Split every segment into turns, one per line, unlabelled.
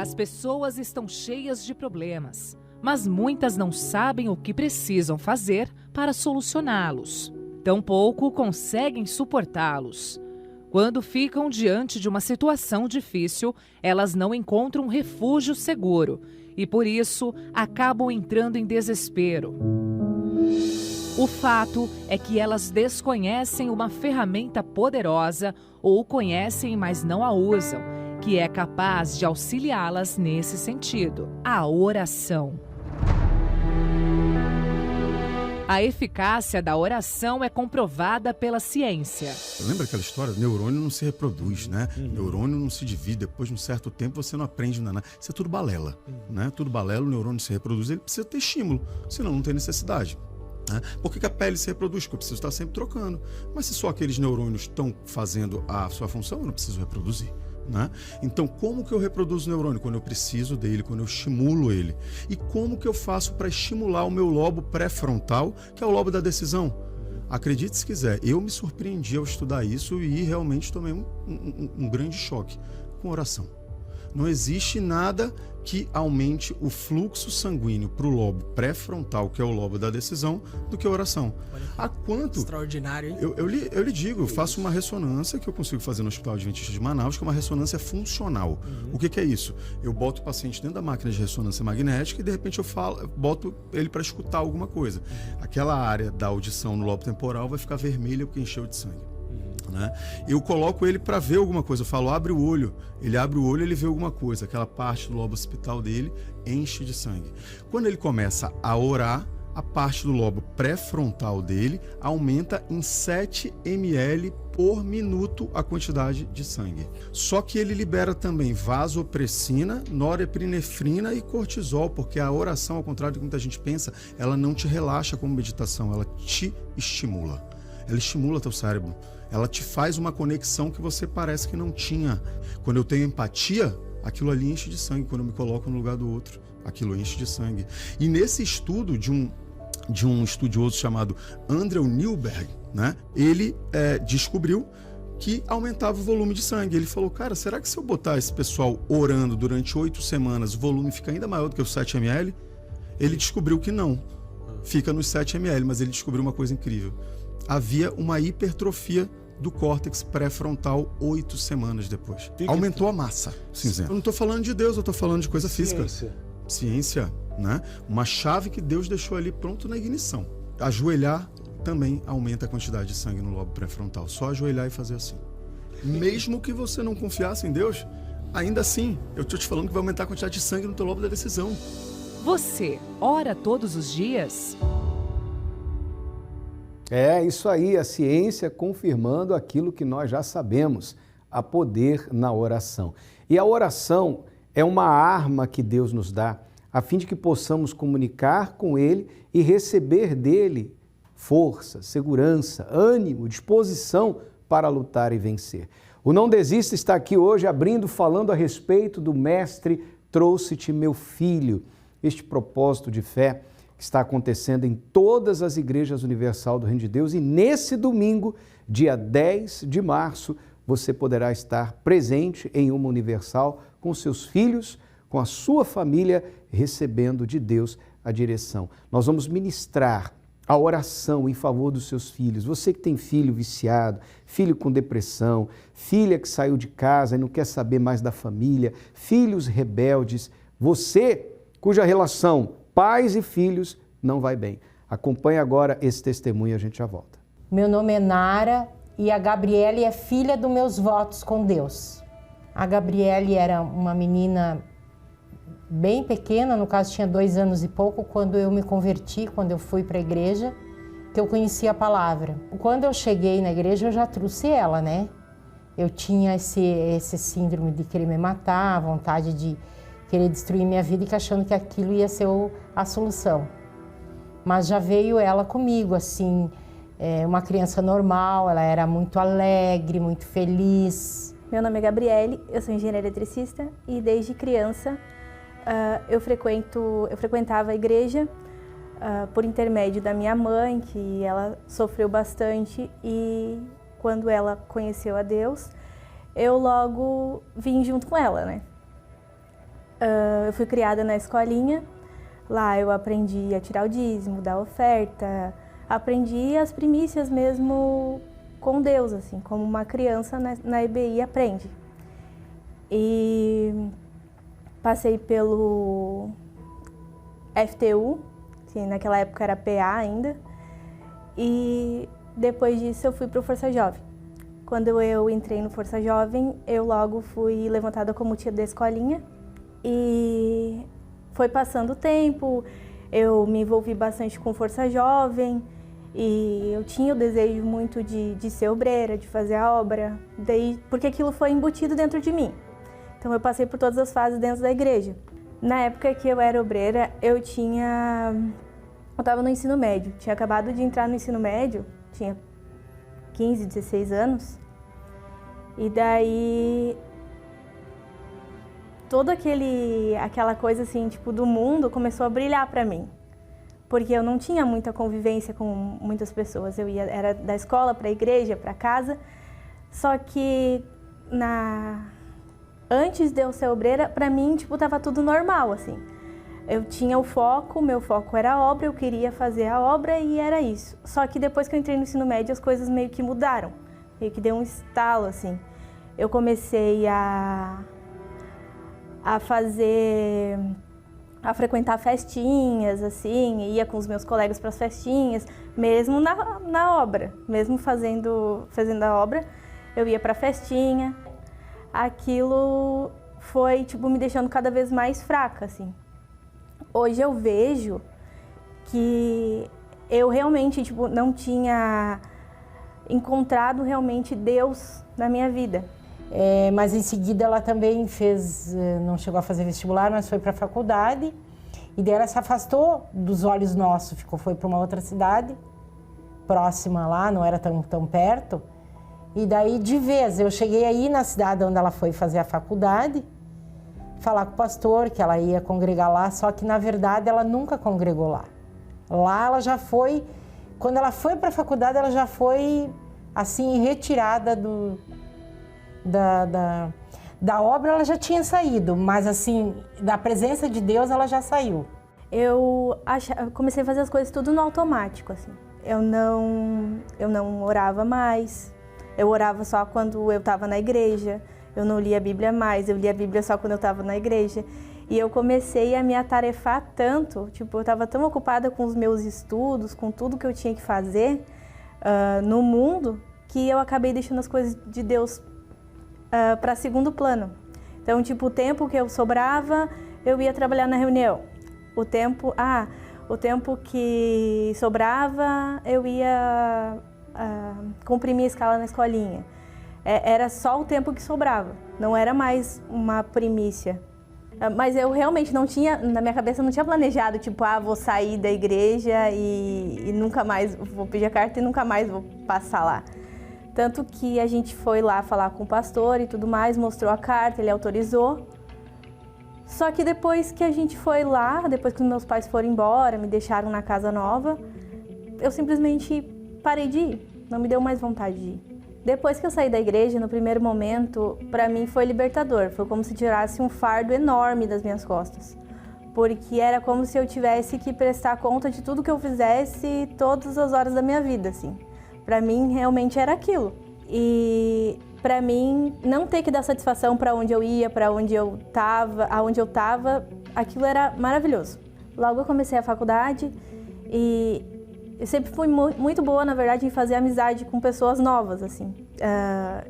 As pessoas estão cheias de problemas, mas muitas não sabem o que precisam fazer para solucioná-los. Tampouco conseguem suportá-los. Quando ficam diante de uma situação difícil, elas não encontram refúgio seguro e, por isso, acabam entrando em desespero. O fato é que elas desconhecem uma ferramenta poderosa ou conhecem, mas não a usam, que é capaz de auxiliá-las nesse sentido: a oração. A eficácia da oração é comprovada pela ciência.
Lembra aquela história? O neurônio não se reproduz, né? O neurônio não se divide. Depois de um certo tempo você não aprende nada. Isso é tudo balela, né? Tudo balela, o neurônio se reproduz, ele precisa ter estímulo, senão não tem necessidade. Por que a pele se reproduz? Porque eu preciso estar sempre trocando. Mas se só aqueles neurônios estão fazendo a sua função, eu não preciso reproduzir. Né? Então, como que eu reproduzo o neurônio? Quando eu preciso dele, quando eu estimulo ele. E como que eu faço para estimular o meu lobo pré-frontal, que é o lobo da decisão? Acredite se quiser, eu me surpreendi ao estudar isso e realmente tomei um grande choque com oração. Não existe nada que aumente o fluxo sanguíneo para o lobo pré-frontal, que é o lobo da decisão, do que a oração. Há quanto?
Extraordinário, hein?
Eu lhe digo, eu faço uma ressonância que eu consigo fazer no Hospital Adventista de Manaus, que é uma ressonância funcional. O que é isso? Eu boto o paciente dentro da máquina de ressonância magnética e de repente eu boto ele para escutar alguma coisa. Aquela área da audição no lobo temporal vai ficar vermelha porque encheu de sangue. Né? Eu coloco ele para ver alguma coisa, eu falo, abre o olho, ele abre o olho, ele vê alguma coisa, aquela parte do lobo occipital dele enche de sangue. Quando ele começa a orar, a parte do lobo pré-frontal dele aumenta em 7 ml por minuto a quantidade de sangue. Só que ele libera também vasopressina, norepinefrina e cortisol, porque a oração, ao contrário do que muita gente pensa, ela não te relaxa como meditação, ela te estimula. Ela estimula teu cérebro. Ela te faz uma conexão que você parece que não tinha. Quando eu tenho empatia, aquilo ali enche de sangue. Quando eu me coloco no lugar do outro, aquilo enche de sangue. E nesse estudo de um estudioso chamado Andrew Newberg, né, ele descobriu que aumentava o volume de sangue. Ele falou, cara, será que se eu botar esse pessoal orando durante 8 semanas, o volume fica ainda maior do que os 7 ml? Ele descobriu que não. Fica nos 7 ml, mas ele descobriu uma coisa incrível. Havia uma hipertrofia do córtex pré-frontal 8 semanas depois. Aumentou a massa cinzenta. Eu não estou falando de Deus, eu estou falando de coisa física. Ciência, né? Uma chave que Deus deixou ali pronto na ignição. Ajoelhar também aumenta a quantidade de sangue no lobo pré-frontal. Só ajoelhar e fazer assim. Mesmo que você não confiasse em Deus, ainda assim, eu estou te falando que vai aumentar a quantidade de sangue no teu lobo da decisão.
Você ora todos os dias?
É isso aí, a ciência confirmando aquilo que nós já sabemos, há poder na oração. E a oração é uma arma que Deus nos dá, a fim de que possamos comunicar com Ele e receber dele força, segurança, ânimo, disposição para lutar e vencer. O Não Desista está aqui hoje falando a respeito do Mestre Trouxe-te meu filho, este propósito de fé que está acontecendo em todas as igrejas universal do Reino de Deus, e nesse domingo, dia 10 de março, você poderá estar presente em uma universal com seus filhos, com a sua família, recebendo de Deus a direção. Nós vamos ministrar a oração em favor dos seus filhos. Você que tem filho viciado, filho com depressão, filha que saiu de casa e não quer saber mais da família, filhos rebeldes, você cuja relação pais e filhos não vai bem. Acompanhe agora esse testemunho e a gente já volta.
Meu nome é Nara e a Gabriele é filha dos meus votos com Deus. A Gabriele era uma menina bem pequena, no caso tinha 2 anos e pouco, quando eu me converti, quando eu fui para a igreja, que eu conheci a palavra. Quando eu cheguei na igreja, eu já trouxe ela, né? Eu tinha esse síndrome de querer me matar, vontade de querer destruir minha vida e achando que aquilo ia ser a solução. Mas já veio ela comigo, assim, uma criança normal, ela era muito alegre, muito feliz.
Meu nome é Gabriele, eu sou engenheira eletricista e desde criança eu frequentava a igreja por intermédio da minha mãe, que ela sofreu bastante, e quando ela conheceu a Deus, eu logo vim junto com ela, né? Eu fui criada na escolinha. Lá eu aprendi a tirar o dízimo, dar oferta, aprendi as primícias mesmo com Deus, assim, como uma criança na EBI aprende. E passei pelo FTU, que naquela época era PA ainda, e depois disso eu fui para o Força Jovem. Quando eu entrei no Força Jovem, eu logo fui levantada como tia da escolinha e foi passando o tempo, eu me envolvi bastante com Força Jovem e eu tinha o desejo muito de ser obreira, de fazer a obra, porque aquilo foi embutido dentro de mim. Então eu passei por todas as fases dentro da igreja. Na época que eu era obreira, eu estava no ensino médio, tinha acabado de entrar no ensino médio, tinha 15, 16 anos, e daí toda aquela coisa assim, tipo, do mundo começou a brilhar para mim, porque eu não tinha muita convivência com muitas pessoas, era da escola para a igreja, para casa, só que antes de eu ser obreira, para mim, tipo, tava tudo normal, assim. Eu tinha meu foco era a obra, eu queria fazer a obra e era isso. Só que depois que eu entrei no ensino médio, as coisas meio que mudaram, meio que deu um estalo, assim. Eu comecei a frequentar festinhas, assim, ia com os meus colegas para as festinhas, mesmo na obra, mesmo fazendo a obra, eu ia para a festinha. Aquilo foi, tipo, me deixando cada vez mais fraca, assim. Hoje eu vejo que eu realmente, tipo, não tinha encontrado realmente Deus na minha vida.
Mas em seguida ela também não chegou a fazer vestibular, mas foi para a faculdade. E daí ela se afastou dos olhos nossos, foi para uma outra cidade, próxima lá, não era tão perto. E daí, de vez, eu cheguei aí na cidade onde ela foi fazer a faculdade, falar com o pastor que ela ia congregar lá, só que, na verdade, ela nunca congregou lá. Lá ela já foi, quando ela foi para a faculdade, ela já foi, assim, retirada da obra, ela já tinha saído, mas, assim, da presença de Deus, ela já saiu.
Eu comecei a fazer as coisas tudo no automático, assim. Eu não orava mais. Eu orava só quando eu estava na igreja, eu não lia a Bíblia mais, eu lia a Bíblia só quando eu estava na igreja. E eu comecei a me atarefar tanto, tipo, eu estava tão ocupada com os meus estudos, com tudo que eu tinha que fazer no mundo, que eu acabei deixando as coisas de Deus para segundo plano. Então, tipo, o tempo que eu sobrava, eu ia trabalhar na reunião. O tempo que sobrava, eu ia cumprir minha escala na escolinha. Era só o tempo que sobrava, não era mais uma primícia. Mas eu realmente não tinha, na minha cabeça não tinha planejado, tipo, vou sair da igreja e nunca mais vou pedir a carta e nunca mais vou passar lá. Tanto que a gente foi lá falar com o pastor e tudo mais, mostrou a carta, ele autorizou. Só que depois que a gente foi lá, depois que os meus pais foram embora, me deixaram na casa nova, eu simplesmente parei de ir, não me deu mais vontade de ir. Depois que eu saí da igreja, no primeiro momento, para mim foi libertador. Foi como se tirasse um fardo enorme das minhas costas. Porque era como se eu tivesse que prestar conta de tudo que eu fizesse todas as horas da minha vida, assim. Para mim, realmente era aquilo. E para mim, não ter que dar satisfação para onde eu ia, para onde eu estava, aonde eu estava, aquilo era maravilhoso. Logo eu comecei a faculdade e eu sempre fui muito boa, na verdade, em fazer amizade com pessoas novas, assim.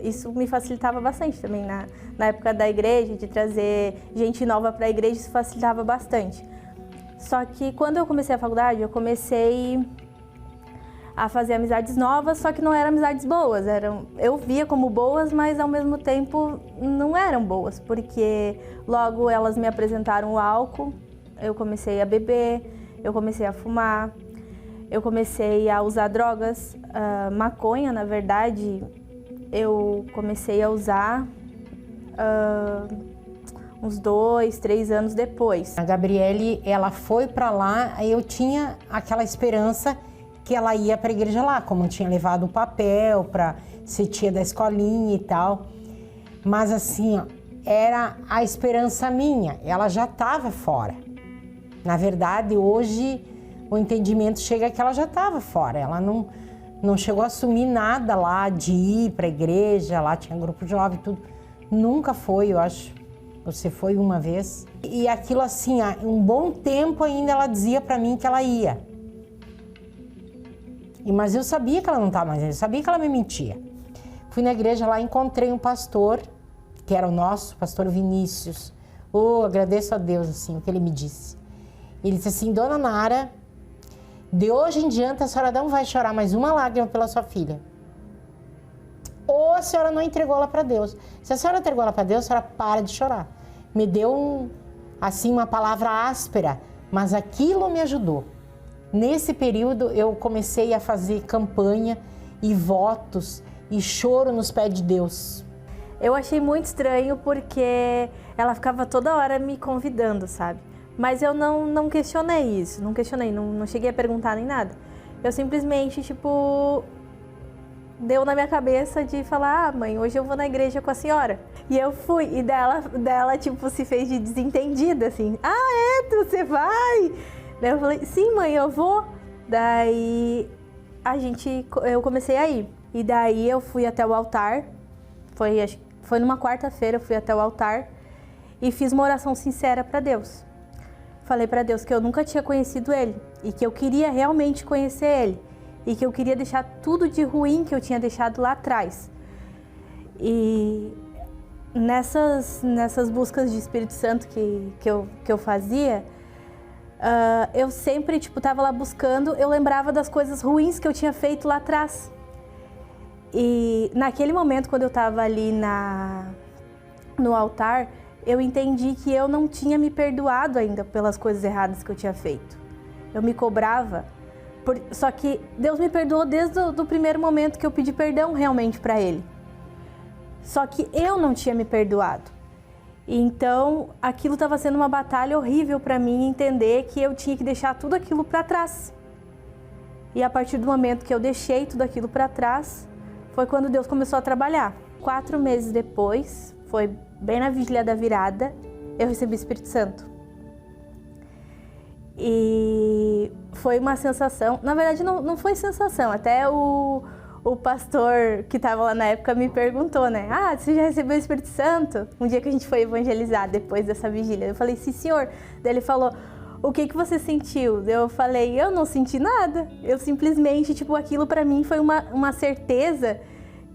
Isso me facilitava bastante também na época da igreja, de trazer gente nova para a igreja, isso facilitava bastante. Só que quando eu comecei a faculdade, eu comecei a fazer amizades novas, só que não eram amizades boas. Eu via como boas, mas ao mesmo tempo não eram boas, porque logo elas me apresentaram o álcool, eu comecei a beber, eu comecei a fumar. Eu comecei a usar drogas, maconha, na verdade, eu comecei a usar uns 2, 3 anos depois.
A Gabriele, ela foi para lá, aí eu tinha aquela esperança que ela ia para a igreja lá, como eu tinha levado o papel para ser tia da escolinha e tal. Mas assim, ó, era a esperança minha, ela já estava fora. Na verdade, hoje o entendimento chega que ela já estava fora, ela não chegou a assumir nada lá de ir para a igreja, lá tinha grupo jovem, tudo. Nunca foi, eu acho. Você foi uma vez. E aquilo assim, um bom tempo ainda ela dizia para mim que ela ia. Mas eu sabia que ela não estava mais, eu sabia que ela me mentia. Fui na igreja lá, encontrei um pastor, que era o nosso, pastor Vinícius. Agradeço a Deus, assim, o que ele me disse. Ele disse assim, Dona Nara, de hoje em diante a senhora não vai chorar mais uma lágrima pela sua filha. Ou a senhora não entregou ela para Deus. Se a senhora entregou ela para Deus, a senhora para de chorar. Me deu, assim, uma palavra áspera, mas aquilo me ajudou. Nesse período, eu comecei a fazer campanha e votos e choro nos pés de Deus.
Eu achei muito estranho porque ela ficava toda hora me convidando, sabe? Mas eu não questionei isso, não cheguei a perguntar nem nada. Eu simplesmente, deu na minha cabeça de falar, mãe, hoje eu vou na igreja com a senhora. E eu fui, e dela se fez de desentendida, assim. Você vai? Daí eu falei, sim, mãe, eu vou. Daí eu comecei a ir. E daí eu fui até o altar, foi numa quarta-feira, eu fui até o altar e fiz uma oração sincera para Deus. Falei para Deus que eu nunca tinha conhecido Ele e que eu queria realmente conhecer Ele e que eu queria deixar tudo de ruim que eu tinha deixado lá atrás. E nessas buscas de Espírito Santo que eu fazia, eu sempre, estava lá buscando, eu lembrava das coisas ruins que eu tinha feito lá atrás. E naquele momento, quando eu estava ali no altar, eu entendi que eu não tinha me perdoado ainda pelas coisas erradas que eu tinha feito. Eu me cobrava, só que Deus me perdoou desde o primeiro momento que eu pedi perdão realmente para Ele. Só que eu não tinha me perdoado. Então, aquilo estava sendo uma batalha horrível para mim entender que eu tinha que deixar tudo aquilo para trás. E a partir do momento que eu deixei tudo aquilo para trás, foi quando Deus começou a trabalhar. 4 meses depois, foi bem na vigília da virada, eu recebi o Espírito Santo. E foi uma sensação, na verdade não foi sensação, até o pastor que estava lá na época me perguntou, né? Você já recebeu o Espírito Santo? Um dia que a gente foi evangelizar depois dessa vigília. Eu falei, sim, senhor. Daí ele falou, o que você sentiu? Eu falei, eu não senti nada. Eu simplesmente, aquilo para mim foi uma certeza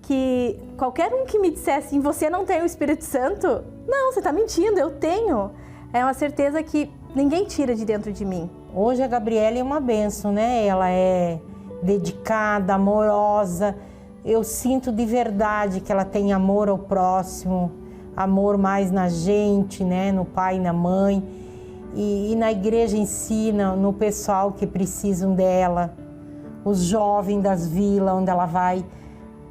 que qualquer um que me dissesse, você não tem o Espírito Santo? Não, você tá mentindo, eu tenho. É uma certeza que ninguém tira de dentro de mim.
Hoje a Gabriele é uma bênção, né? Ela é dedicada, amorosa. Eu sinto de verdade que ela tem amor ao próximo, amor mais na gente, né? No pai e na mãe. E na igreja em si, no pessoal que precisam dela. Os jovens das vilas, onde ela vai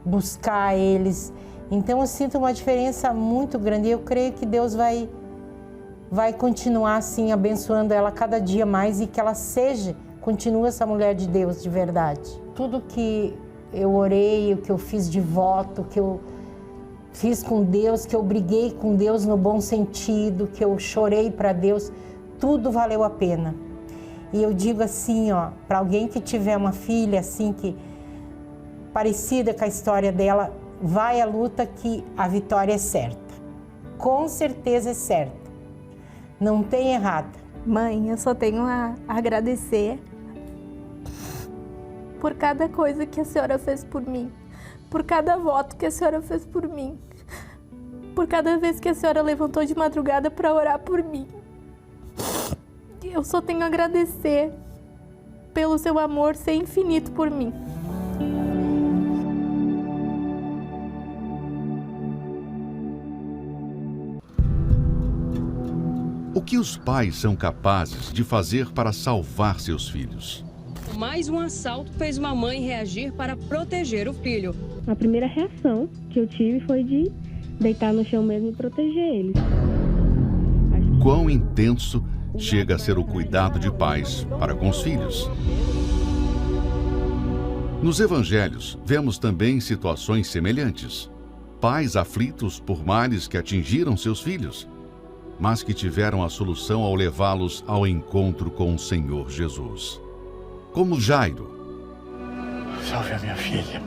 buscar eles. Então eu sinto uma diferença muito grande. Eu creio que Deus vai continuar assim abençoando ela cada dia mais e que ela continue essa mulher de Deus de verdade. Tudo que eu orei, o que eu fiz de voto, que eu fiz com Deus, que eu briguei com Deus no bom sentido, que eu chorei para Deus, tudo valeu a pena. E eu digo assim, para alguém que tiver uma filha assim que parecida com a história dela, vai à luta que a vitória é certa. Com certeza é certa. Não tem errada.
Mãe, eu só tenho a agradecer por cada coisa que a senhora fez por mim, por cada voto que a senhora fez por mim, por cada vez que a senhora levantou de madrugada para orar por mim. Eu só tenho a agradecer pelo seu amor ser infinito por mim.
O que os pais são capazes de fazer para salvar seus filhos?
Mais um assalto fez uma mãe reagir para proteger o filho.
A primeira reação que eu tive foi de deitar no chão mesmo e proteger eles.
Quão intenso chega a ser o cuidado de pais para com os filhos? Nos evangelhos, vemos também situações semelhantes. pais aflitos por males que atingiram seus filhos, mas que tiveram a solução ao levá-los ao encontro com o Senhor Jesus. Como Jairo.
Salve a minha filha.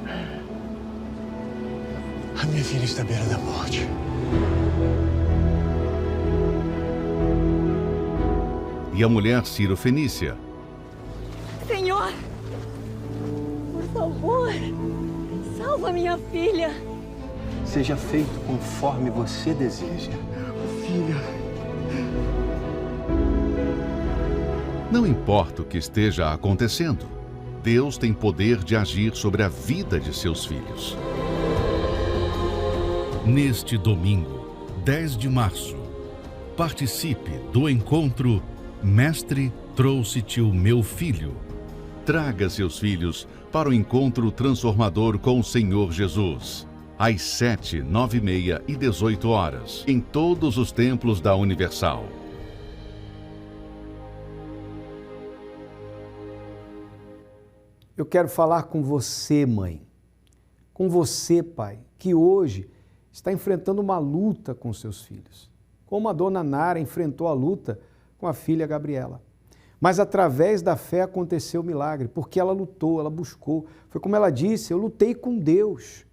A minha filha está à beira da morte.
E a mulher Ciro-fenícia.
Senhor, por favor, salva minha filha.
Seja feito conforme você deseja. Filha.
Não importa o que esteja acontecendo, Deus tem poder de agir sobre a vida de seus filhos. Neste domingo, 10 de março, participe do encontro Mestre, trouxe-te o meu filho. Traga seus filhos para o encontro transformador com o Senhor Jesus. Às 7, 9h30 e 18 horas, em todos os templos da Universal.
Eu quero falar com você, mãe, com você, pai, que hoje está enfrentando uma luta com seus filhos, como a dona Nara enfrentou a luta com a filha Gabriela. Mas através da fé aconteceu o milagre, porque ela lutou, ela buscou. Foi como ela disse, eu lutei com Deus.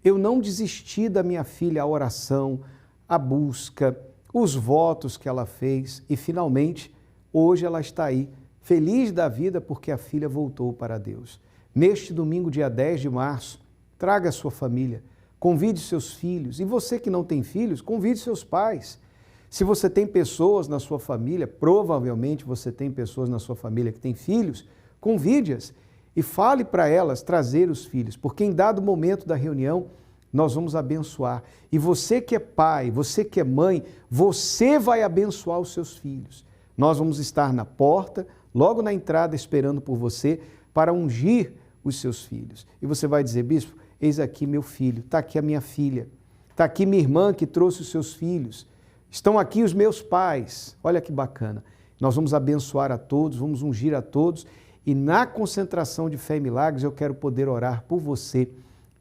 Eu não desisti da minha filha, a oração, a busca, os votos que ela fez e finalmente, hoje ela está aí, feliz da vida porque a filha voltou para Deus. Neste domingo, dia 10 de março, traga a sua família, convide seus filhos e você que não tem filhos, convide seus pais. Se você tem pessoas na sua família, provavelmente você tem pessoas na sua família que têm filhos, convide-as e fale para elas trazer os filhos, porque em dado momento da reunião nós vamos abençoar. E você que é pai, você que é mãe, você vai abençoar os seus filhos. Nós vamos estar na porta, logo na entrada, esperando por você para ungir os seus filhos. E você vai dizer, bispo, eis aqui meu filho, está aqui a minha filha, está aqui minha irmã que trouxe os seus filhos. Estão aqui os meus pais, olha que bacana. Nós vamos abençoar a todos, vamos ungir a todos e na concentração de fé e milagres eu quero poder orar por você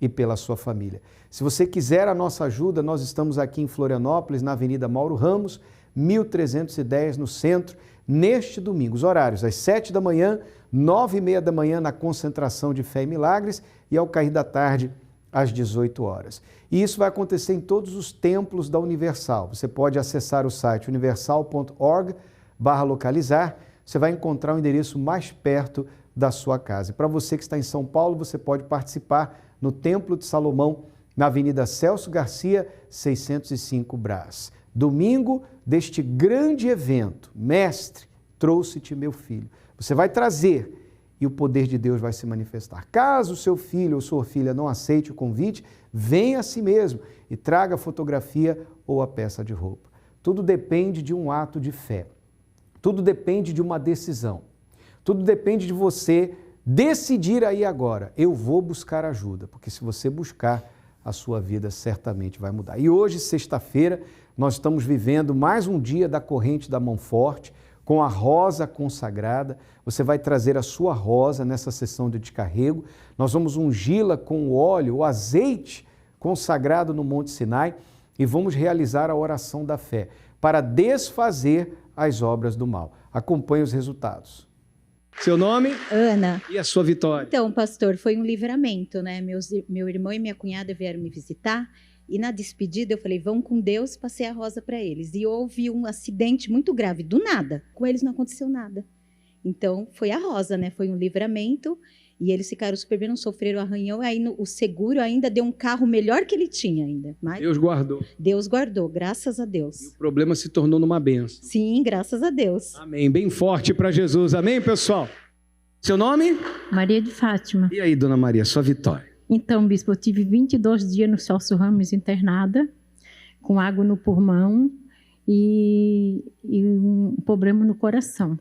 e pela sua família. Se você quiser a nossa ajuda, nós estamos aqui em Florianópolis, na Avenida Mauro Ramos, 1310, no centro, neste domingo. Os horários, às 7 da manhã, 9h30 da manhã na concentração de fé e milagres e ao cair da tarde, às 18 horas. E isso vai acontecer em todos os templos da Universal. Você pode acessar o site universal.org/localizar, você vai encontrar o endereço mais perto da sua casa. E para você que está em São Paulo, você pode participar no Templo de Salomão, na Avenida Celso Garcia, 605 Brás. Domingo deste grande evento, Mestre, trouxe-te meu filho. Você vai trazer e o poder de Deus vai se manifestar. Caso o seu filho ou sua filha não aceite o convite, venha a si mesmo e traga a fotografia ou a peça de roupa. Tudo depende de um ato de fé. Tudo depende de uma decisão. Tudo depende de você decidir aí agora, eu vou buscar ajuda, porque se você buscar, a sua vida certamente vai mudar. E hoje, sexta-feira, nós estamos vivendo mais um dia da corrente da mão forte, com a rosa consagrada. Você vai trazer a sua rosa nessa sessão de descarrego. Nós vamos ungi-la com o óleo, o azeite consagrado no Monte Sinai e vamos realizar a oração da fé para desfazer as obras do mal. Acompanhe os resultados.
Seu nome?
Ana.
E a sua vitória?
Então, pastor, foi um livramento, né? Meu irmão e minha cunhada vieram me visitar e na despedida eu falei, vão com Deus, passei a rosa para eles. E houve um acidente muito grave, do nada. Com eles não aconteceu nada. Então, foi a rosa, né? Foi um livramento e eles ficaram super bem, não sofreram arranhão. Aí o seguro ainda deu um carro melhor que ele tinha ainda. Mas
Deus guardou.
Deus guardou, graças a Deus.
E o problema se tornou numa bênção.
Sim, graças a Deus.
Amém. Bem forte para Jesus. Amém, pessoal? Seu nome?
Maria de Fátima.
E aí, dona Maria, sua vitória?
Então, bispo, eu tive 22 dias no Celso Ramos internada, com água no pulmão e um problema no coração.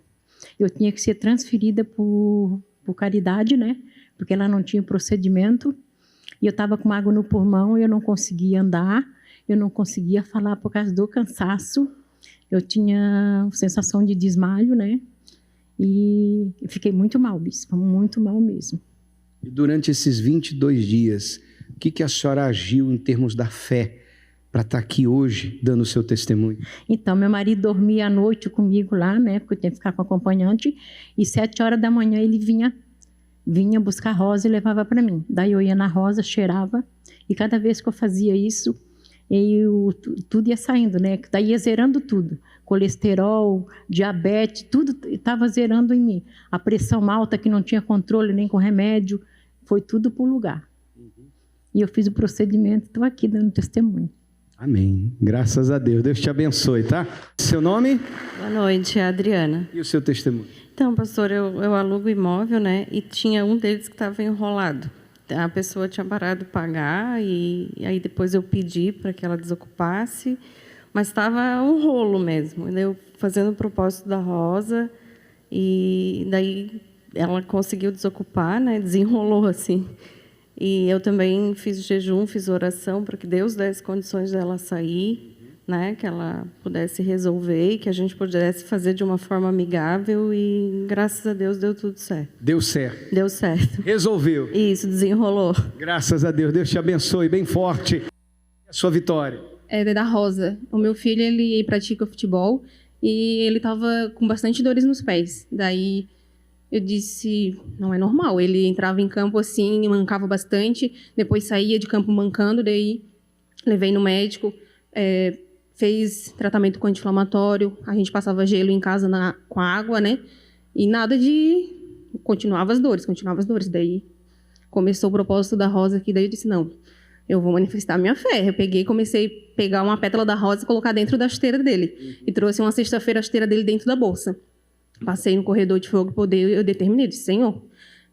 Eu tinha que ser transferida por caridade, né? Porque ela não tinha procedimento. E eu estava com água no pulmão, eu não conseguia andar, eu não conseguia falar por causa do cansaço. Eu tinha sensação de desmaio, né? E fiquei muito mal, bispo, muito mal mesmo.
E durante esses 22 dias,
que a senhora agiu em termos da fé para estar aqui hoje dando o seu testemunho?
Então, meu marido dormia à noite comigo lá, né? Porque eu tinha que ficar com o acompanhante. E 7 horas da manhã ele vinha buscar rosa e levava para mim. Daí eu ia na rosa, cheirava. E cada vez que eu fazia isso, tudo ia saindo, né? Daí ia zerando tudo. Colesterol, diabetes, tudo estava zerando em mim. A pressão alta, que não tinha controle nem com remédio, foi tudo para o lugar. E eu fiz o procedimento, estou aqui dando testemunho.
Amém. Graças a Deus. Deus te abençoe, tá? Seu nome?
Boa noite, é a Adriana.
E o seu testemunho?
Então, pastor, eu alugo imóvel, né? E tinha um deles que estava enrolado. A pessoa tinha parado de pagar e aí depois eu pedi para que ela desocupasse, mas estava um rolo mesmo. Eu fazendo o propósito da rosa e daí ela conseguiu desocupar, né? Desenrolou assim. E eu também fiz jejum, fiz oração para que Deus desse condições dela sair, né? Que ela pudesse resolver e que a gente pudesse fazer de uma forma amigável e, graças a Deus, deu tudo certo.
Deu certo.
Deu certo.
Resolveu.
Isso, desenrolou.
Graças a Deus. Deus te abençoe bem forte. A sua vitória?
É da Rosa. O meu filho, ele pratica futebol e ele estava com bastante dores nos pés. Daí eu disse, não é normal. Ele entrava em campo assim, mancava bastante, depois saía de campo mancando, daí levei no médico, fez tratamento com anti-inflamatório, a gente passava gelo em casa com a água, né? E nada de... Continuava as dores. Daí começou o propósito da rosa aqui, daí eu disse, não, eu vou manifestar minha fé. Eu comecei a pegar uma pétala da rosa e colocar dentro da esteira dele. E trouxe uma sexta-feira a esteira dele dentro da bolsa. Passei no corredor de fogo e poder, eu determinei, disse, Senhor,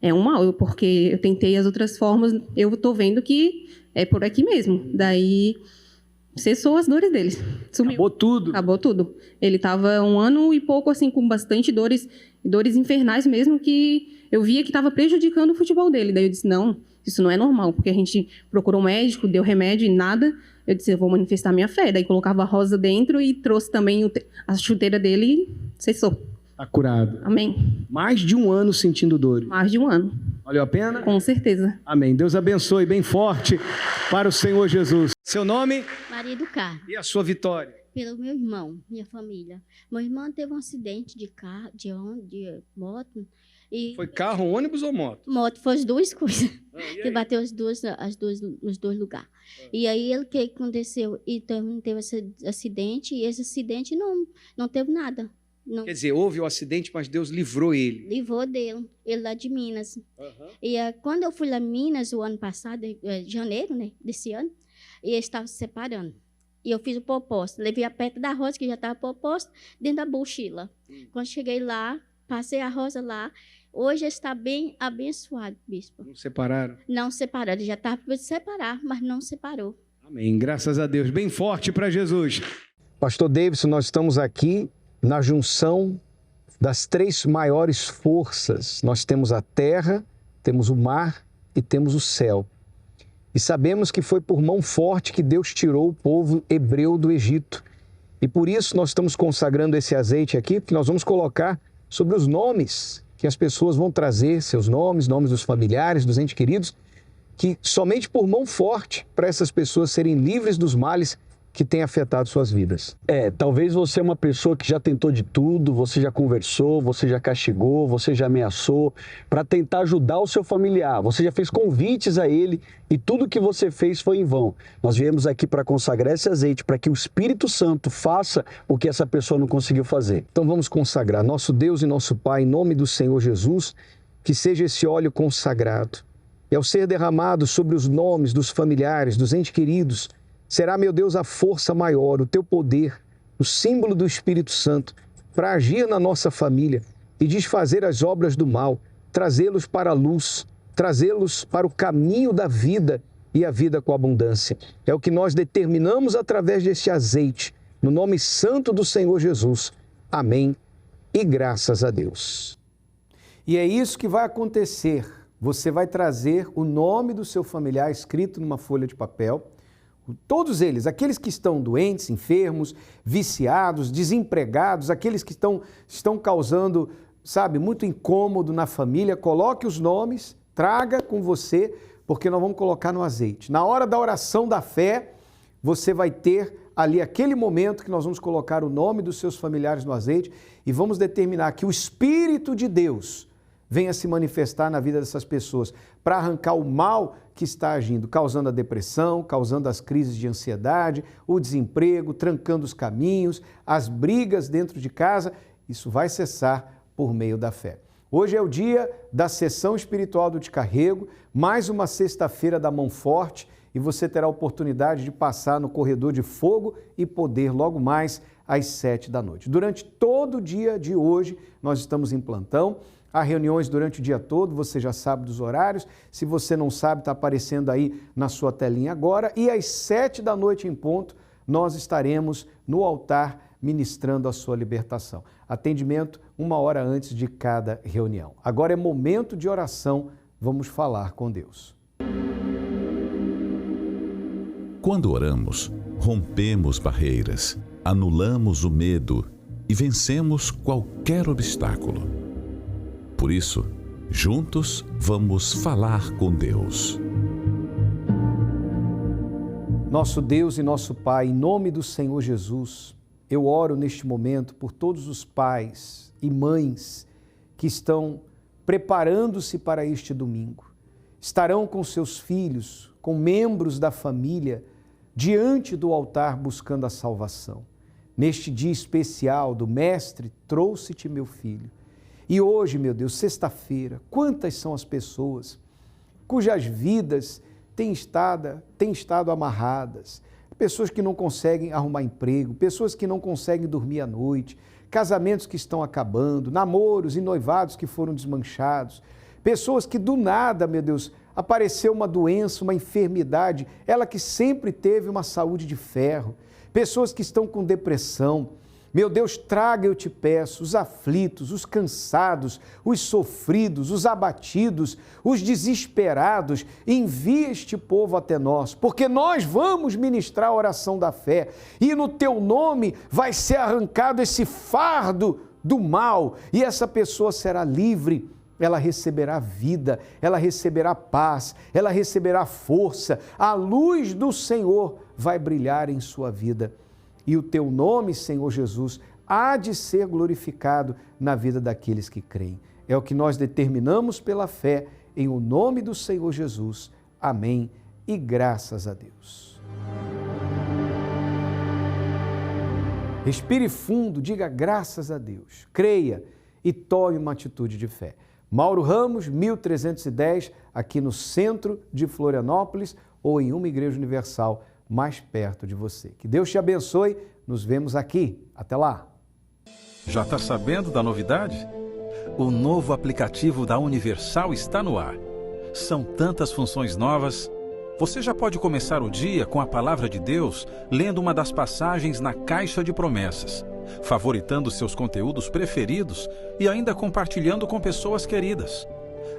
é um mal, porque eu tentei as outras formas, eu estou vendo que é por aqui mesmo. Daí cessou as dores dele. Sumiu. Acabou tudo. Ele estava 1 ano e pouco assim, com bastante dores infernais mesmo, que eu via que estava prejudicando o futebol dele. Daí eu disse, não, isso não é normal, porque a gente procurou um médico, deu remédio e nada. Eu disse, eu vou manifestar minha fé. Daí colocava a rosa dentro e trouxe também a chuteira dele e cessou.
Está curado.
Amém.
Mais de 1 ano sentindo dores.
Mais de 1 ano.
Valeu a pena?
Com certeza.
Amém. Deus abençoe bem forte para o Senhor Jesus. Seu nome?
Maria do Carmo.
E a sua vitória?
Pelo meu irmão, minha família. Meu irmão teve um acidente de carro, de moto. E
foi carro, ônibus ou moto?
Moto, foi as duas coisas. Que bateu nos dois lugares. E aí, o que aconteceu? E teve esse acidente, e esse acidente não teve nada. Não.
Quer dizer, houve o acidente, mas Deus livrou ele.
Livrou dele, ele lá de Minas. E quando eu fui lá em Minas, o ano passado, janeiro, né, desse ano, e eles estavam se separando. E eu fiz o propósito, levei a pétala da rosa, que já estava proposta, dentro da mochila. Quando cheguei lá, passei a rosa lá, hoje está bem abençoado, bispo.
Não separaram?
Não separaram, já estava para separar, mas não separou.
Amém, graças a Deus, bem forte para Jesus. Pastor Davidson, nós estamos aqui na junção das 3 maiores forças. Nós temos a terra, temos o mar e temos o céu. E sabemos que foi por mão forte que Deus tirou o povo hebreu do Egito. E por isso nós estamos consagrando esse azeite aqui, porque nós vamos colocar sobre os nomes que as pessoas vão trazer, seus nomes dos familiares, dos entes queridos, que somente por mão forte para essas pessoas serem livres dos males que tem afetado suas vidas.
Talvez você é uma pessoa que já tentou de tudo, você já conversou, você já castigou, você já ameaçou para tentar ajudar o seu familiar, você já fez convites a ele e tudo que você fez foi em vão. Nós viemos aqui para consagrar esse azeite, para que o Espírito Santo faça o que essa pessoa não conseguiu fazer.
Então vamos consagrar, nosso Deus e nosso Pai, em nome do Senhor Jesus, que seja esse óleo consagrado. E ao ser derramado sobre os nomes dos familiares, dos entes queridos, será, meu Deus, a força maior, o teu poder, o símbolo do Espírito Santo, para agir na nossa família e desfazer as obras do mal, trazê-los para a luz, trazê-los para o caminho da vida e a vida com abundância. É o que nós determinamos através deste azeite, no nome santo do Senhor Jesus. Amém e graças a Deus. E é isso que vai acontecer. Você vai trazer o nome do seu familiar escrito numa folha de papel. Todos eles, aqueles que estão doentes, enfermos, viciados, desempregados, aqueles que estão causando, muito incômodo na família, coloque os nomes, traga com você porque nós vamos colocar no azeite. Na hora da oração da fé, você vai ter ali aquele momento que nós vamos colocar o nome dos seus familiares no azeite e vamos determinar que o Espírito de Deus venha se manifestar na vida dessas pessoas para arrancar o mal que está agindo, causando a depressão, causando as crises de ansiedade, o desemprego, trancando os caminhos, as brigas dentro de casa. Isso vai cessar por meio da fé. Hoje é o dia da sessão espiritual do Te Carrego, mais uma sexta-feira da mão forte, e você terá a oportunidade de passar no corredor de fogo e poder logo mais às 7 da noite. Durante todo o dia de hoje, nós estamos em plantão. Há reuniões durante o dia todo, você já sabe dos horários. Se você não sabe, está aparecendo aí na sua telinha agora. E às 7 da noite em ponto, nós estaremos no altar ministrando a sua libertação. Atendimento 1 hora antes de cada reunião. Agora é momento de oração, vamos falar com Deus.
Quando oramos, rompemos barreiras, anulamos o medo e vencemos qualquer obstáculo. Por isso, juntos vamos falar com Deus.
Nosso Deus e nosso Pai, em nome do Senhor Jesus, eu oro neste momento por todos os pais e mães que estão preparando-se para este domingo. Estarão com seus filhos, com membros da família, diante do altar buscando a salvação. Neste dia especial do Mestre, trouxe-te meu filho. E hoje, meu Deus, sexta-feira, quantas são as pessoas cujas vidas têm estado amarradas, pessoas que não conseguem arrumar emprego, pessoas que não conseguem dormir à noite, casamentos que estão acabando, namoros e noivados que foram desmanchados, pessoas que do nada, meu Deus, apareceu uma doença, uma enfermidade, ela que sempre teve uma saúde de ferro, pessoas que estão com depressão. Meu Deus, traga, eu te peço, os aflitos, os cansados, os sofridos, os abatidos, os desesperados. Envia este povo até nós, porque nós vamos ministrar a oração da fé e no teu nome vai ser arrancado esse fardo do mal e essa pessoa será livre. Ela receberá vida, ela receberá paz, ela receberá força. A luz do Senhor vai brilhar em sua vida. E o teu nome, Senhor Jesus, há de ser glorificado na vida daqueles que creem. É o que nós determinamos pela fé, em o nome do Senhor Jesus. Amém e graças a Deus. Respire fundo, diga graças a Deus. Creia e tome uma atitude de fé. Mauro Ramos, 1310, aqui no centro de Florianópolis ou em uma igreja universal mais perto de você. Que Deus te abençoe, nos vemos aqui. Até lá!
Já está sabendo da novidade? O novo aplicativo da Universal está no ar. São tantas funções novas. Você já pode começar o dia com a Palavra de Deus, lendo uma das passagens na Caixa de Promessas, favoritando seus conteúdos preferidos e ainda compartilhando com pessoas queridas.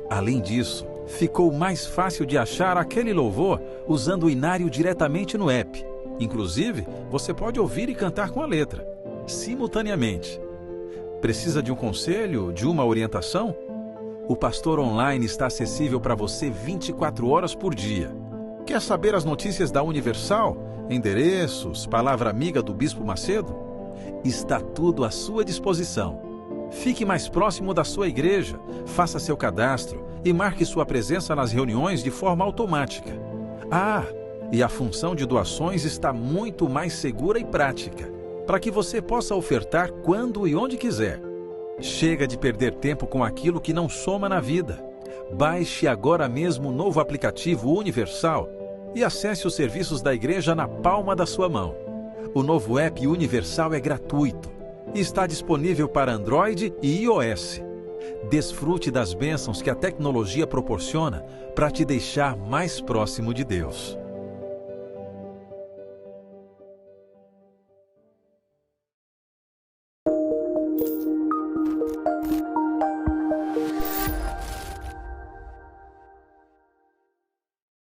Além disso, ficou mais fácil de achar aquele louvor usando o inário diretamente no app. Inclusive, você pode ouvir e cantar com a letra, simultaneamente. Precisa de um conselho, de uma orientação? O Pastor Online está acessível para você 24 horas por dia. Quer saber as notícias da Universal? Endereços, palavra amiga do Bispo Macedo? Está tudo à sua disposição. Fique mais próximo da sua igreja, faça seu cadastro e marque sua presença nas reuniões de forma automática. Ah, e a função de doações está muito mais segura e prática, para que você possa ofertar quando e onde quiser. Chega de perder tempo com aquilo que não soma na vida. Baixe agora mesmo o novo aplicativo Universal e acesse os serviços da igreja na palma da sua mão. O novo app Universal é gratuito e está disponível para Android e iOS. Desfrute das bênçãos que a tecnologia proporciona para te deixar mais próximo de Deus.